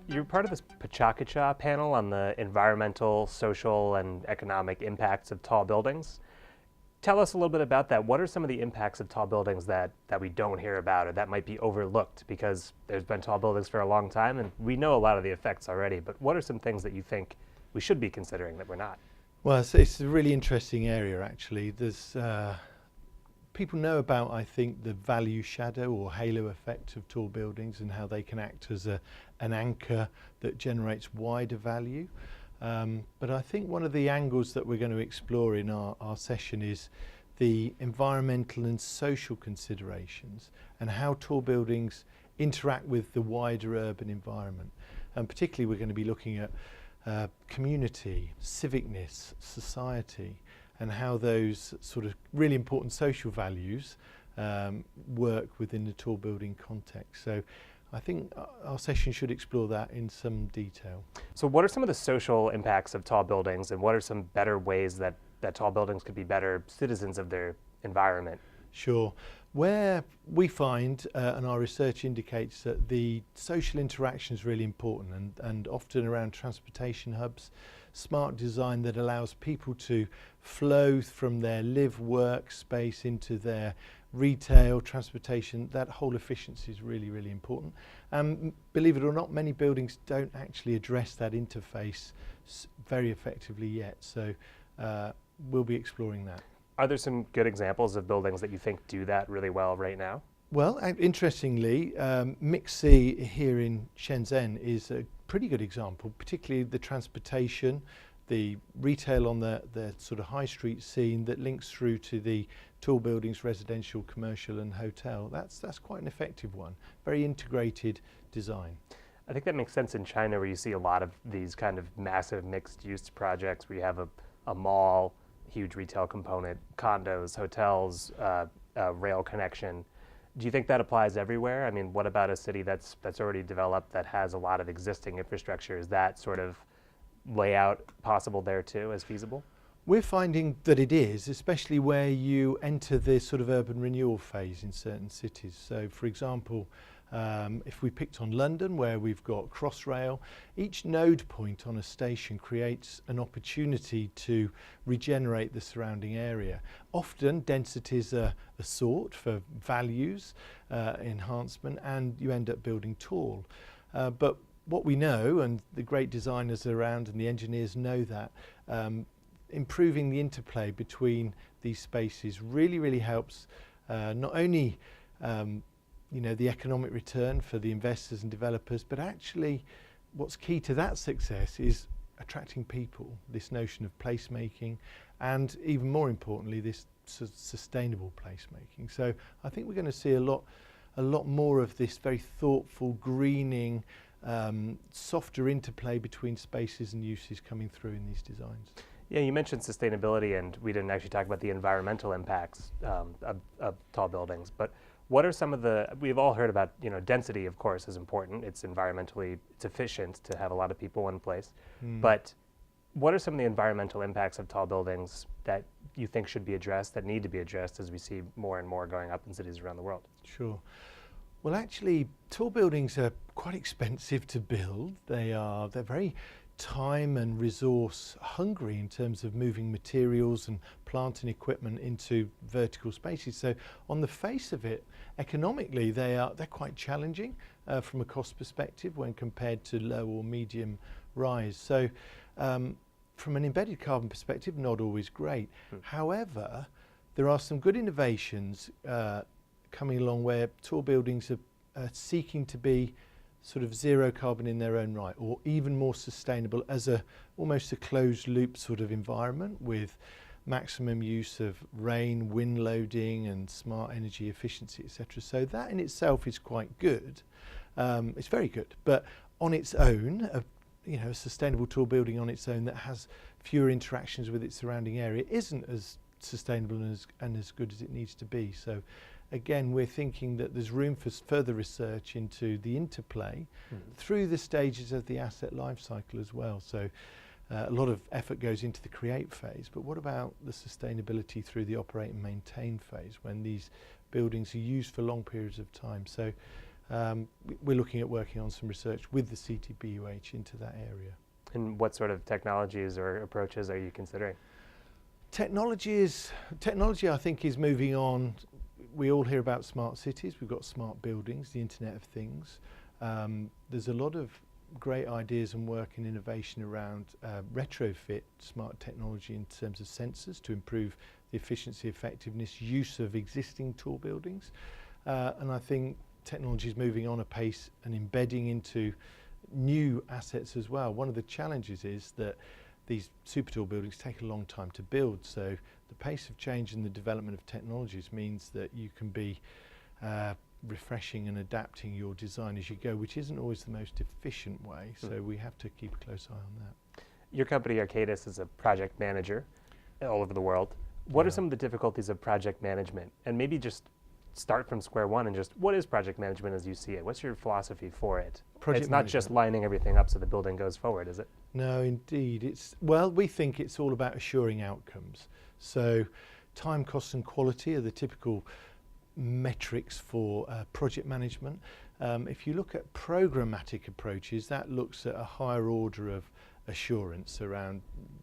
You're part of this Pachakacha panel on the environmental, social, and economic impacts of tall buildings. Tell us a little bit about that. What are some of the impacts of tall buildings that we don't hear about or that might be overlooked? Because there's been tall buildings for a long time and we know a lot of the effects already, but what are some things that you think we should be considering that we're not? Well, it's a really interesting area actually. There's people know about, I think, the value shadow or halo effect of tall buildings and how they can act as an anchor that generates wider value. But I think one of the angles that we're going to explore in our session is the environmental and social considerations and how tall buildings interact with the wider urban environment. And particularly we're going to be looking at community, civicness, society, and how those sort of really important social values work within the tall building context. So I think our session should explore that in some detail. So what are some of the social impacts of tall buildings, and what are some better ways that tall buildings could be better citizens of their environment? Sure. Where we find, and our research indicates, that the social interaction is really important, and often around transportation hubs, smart design that allows people to flow from their live-work space into their retail, transportation, that whole efficiency is really, really important. Believe it or not, many buildings don't actually address that interface very effectively yet, so we'll be exploring that. Are there some good examples of buildings that you think do that really well right now? Well, interestingly, Mixi here in Shenzhen is a pretty good example, particularly the transportation, the retail on the sort of high street scene that links through to the tall buildings, residential, commercial and hotel. That's quite an effective one, very integrated design. I think that makes sense in China, where you see a lot of these kind of massive mixed use projects where you have a mall, huge retail component, condos, hotels, rail connection. Do you think that applies everywhere? I mean, what about a city that's already developed that has a lot of existing infrastructure? Is that sort of layout possible there too, as feasible? We're finding that it is, especially where you enter this sort of urban renewal phase in certain cities. So for example, if we picked on London, where we've got Crossrail, each node point on a station creates an opportunity to regenerate the surrounding area. Often densities are sought for values, enhancement, and you end up building tall. But what we know, and the great designers around and the engineers know that, improving the interplay between these spaces really, really helps not only the economic return for the investors and developers, but actually what's key to that success is attracting people, this notion of placemaking, and even more importantly, this sustainable placemaking. So I think we're going to see a lot more of this very thoughtful greening, softer interplay between spaces and uses coming through in these designs. Yeah, you mentioned sustainability, and we didn't actually talk about the environmental impacts of tall buildings, but what are some of we've all heard about, density, of course, is important. It's environmentally, it's efficient to have a lot of people in place. But what are some of the environmental impacts of tall buildings that you think should be addressed, that need to be addressed as we see more and more going up in cities around the world? Sure. Well, actually, tall buildings are quite expensive to build. They're very time and resource hungry in terms of moving materials and plant and equipment into vertical spaces. So on the face of it, economically, they're quite challenging from a cost perspective when compared to low or medium rise. So from an embedded carbon perspective, not always great. However, there are some good innovations coming along where tall buildings are seeking to be sort of zero carbon in their own right, or even more sustainable as almost a closed loop sort of environment with maximum use of rain, wind loading and smart energy efficiency, etc. So that in itself is quite good. It's very good, but on its own, a sustainable tall building on its own that has fewer interactions with its surrounding area isn't as sustainable and as good as it needs to be. So again, we're thinking that there's room for further research into the interplay through the stages of the asset life cycle as well. So a lot of effort goes into the create phase, but what about the sustainability through the operate and maintain phase when these buildings are used for long periods of time? So we're looking at working on some research with the CTBUH into that area. And what sort of technologies or approaches are you considering? Technology, I think, is moving on. We all hear about smart cities. We've got smart buildings, the Internet of Things. There's a lot of great ideas and work and innovation around retrofit smart technology in terms of sensors to improve the efficiency, effectiveness, use of existing tall buildings. And I think technology is moving on apace and embedding into new assets as well. One of the challenges is that these super tall buildings take a long time to build, so the pace of change in the development of technologies means that you can be refreshing and adapting your design as you go, which isn't always the most efficient way, so we have to keep a close eye on that. Your company, Arcadis, is a project manager all over the world. What are some of the difficulties of project management? And maybe just start from square one and just, what is project management as you see it? What's your philosophy for it? It's not just lining everything up so the building goes forward, is it? No, indeed. Well, we think it's all about assuring outcomes. So time, cost and quality are the typical metrics for project management. If you look at programmatic approaches, that looks at a higher order of assurance around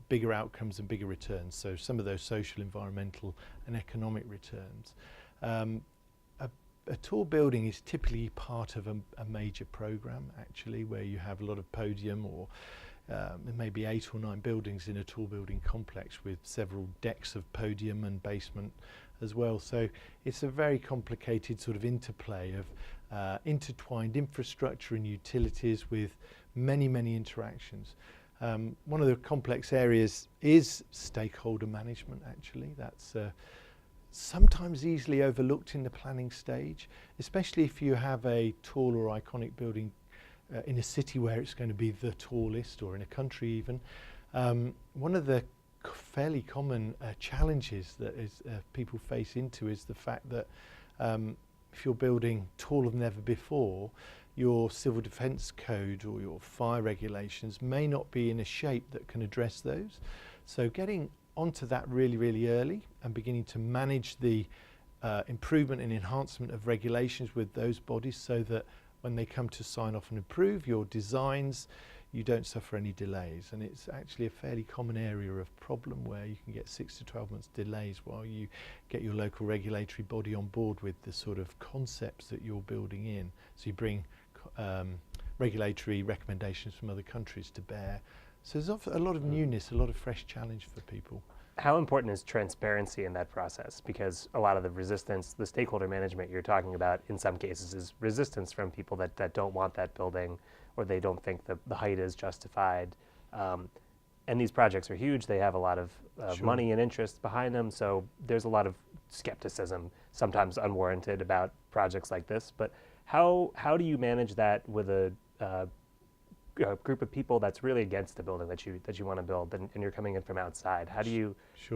bigger outcomes and bigger returns. So some of those social, environmental and economic returns. A tall building is typically part of a major program, actually, where you have a lot of podium, or there may be 8 or 9 buildings in a tall building complex with several decks of podium and basement as well. So it's a very complicated sort of interplay of intertwined infrastructure and utilities with many, many interactions. One of the complex areas is stakeholder management, actually. That's sometimes easily overlooked in the planning stage, especially if you have a tall or iconic building in a city where it's going to be the tallest, or in a country even. One of the fairly common challenges that people face into is the fact that if you're building taller than ever before, your civil defence code or your fire regulations may not be in a shape that can address those. So getting onto that really, really early and beginning to manage the improvement and enhancement of regulations with those bodies, so that when they come to sign off and approve your designs, you don't suffer any delays. And it's actually a fairly common area of problem where you can get 6 to 12 months delays while you get your local regulatory body on board with the sort of concepts that you're building in. So you bring regulatory recommendations from other countries to bear. So there's a lot of newness, a lot of fresh challenge for people. How important is transparency in that process? Because a lot of the resistance, the stakeholder management you're talking about in some cases is resistance from people that don't want that building, or they don't think the height is justified. And these projects are huge. They have a lot of money and interest behind them. So there's a lot of skepticism, sometimes unwarranted, about projects like this. But how do you manage that with a group of people that's really against the building that you want to build, and you're coming in from outside? How do you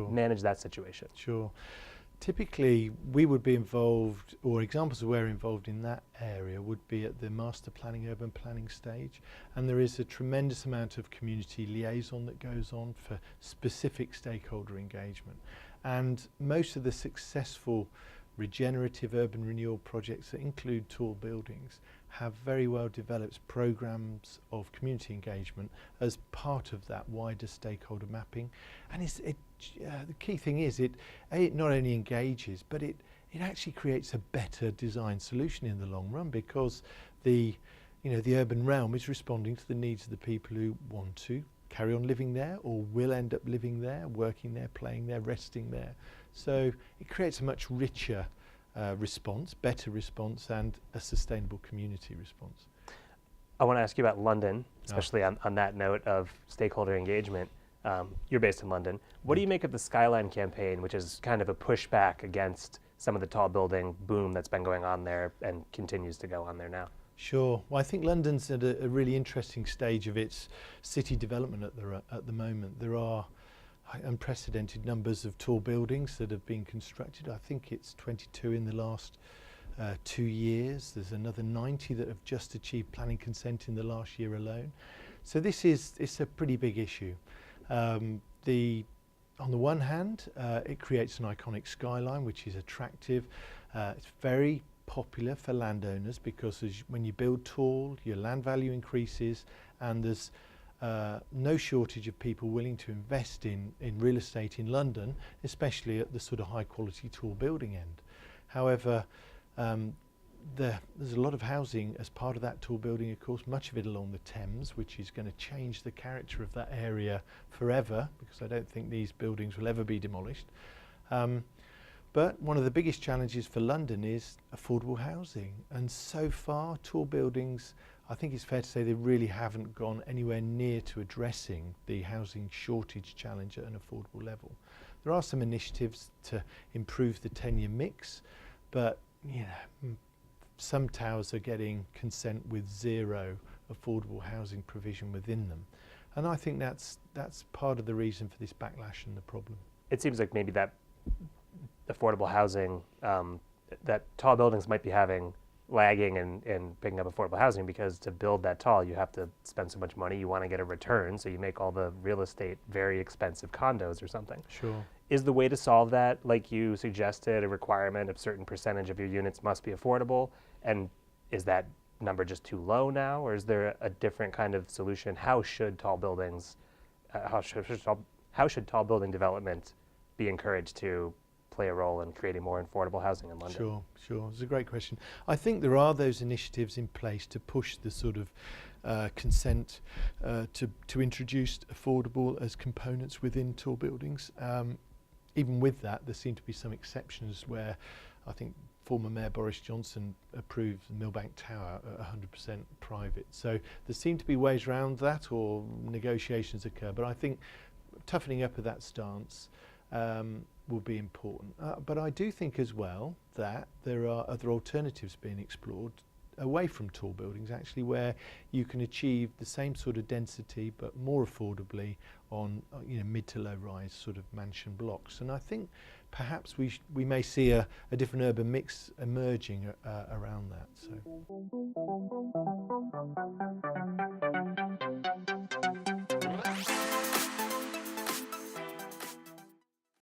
manage that situation? Sure. Typically, we would be involved, or examples of where involved in that area would be at the master planning, urban planning stage. And there is a tremendous amount of community liaison that goes on for specific stakeholder engagement. And most of the successful regenerative urban renewal projects that include tall buildings have very well developed programs of community engagement as part of that wider stakeholder mapping. And the key thing is it not only engages, but it actually creates a better design solution in the long run, because the urban realm is responding to the needs of the people who want to carry on living there, or will end up living there, working there, playing there, resting there. So it creates a much richer response, better response, and a sustainable community response. I want to ask you about London, especially on that note of stakeholder engagement. You're based in London. What do you make of the Skyline campaign, which is kind of a pushback against some of the tall building boom that's been going on there and continues to go on there now? Sure. Well, I think London's at a really interesting stage of its city development at the moment. There are unprecedented numbers of tall buildings that have been constructed. I think it's 22 in the last 2 years. There's another 90 that have just achieved planning consent in the last year alone. So it's a pretty big issue. On the one hand, it creates an iconic skyline which is attractive. It's very popular for landowners because when you build tall, your land value increases, and there's no shortage of people willing to invest in real estate in London, especially at the sort of high quality tall building end. However, there's a lot of housing as part of that tall building, of course, much of it along the Thames, which is going to change the character of that area forever, because I don't think these buildings will ever be demolished. But one of the biggest challenges for London is affordable housing. And so far, tall buildings, I think it's fair to say they really haven't gone anywhere near to addressing the housing shortage challenge at an affordable level. There are some initiatives to improve the tenure mix, but some towers are getting consent with zero affordable housing provision within them. And I think that's part of the reason for this backlash and the problem. It seems like maybe that affordable housing, that tall buildings might be having lagging in picking up affordable housing, because to build that tall, you have to spend so much money. You want to get a return, so you make all the real estate very expensive condos or something. Sure. Is the way to solve that, like you suggested, a requirement of certain percentage of your units must be affordable? And is that number just too low now, or is there a different kind of solution? How should tall buildings, how should tall building development be encouraged to play a role in creating more affordable housing in London? Sure. It's a great question. I think there are those initiatives in place to push the sort of consent to introduce affordable as components within tall buildings. Even with that, there seem to be some exceptions where I think former Mayor Boris Johnson approved the Millbank Tower at 100% private. So there seem to be ways around that, or negotiations occur. But I think toughening up of that stance will be important. But I do think as well that there are other alternatives being explored away from tall buildings, actually, where you can achieve the same sort of density but more affordably on mid to low rise sort of mansion blocks. And I think perhaps we may see a different urban mix emerging around that. So.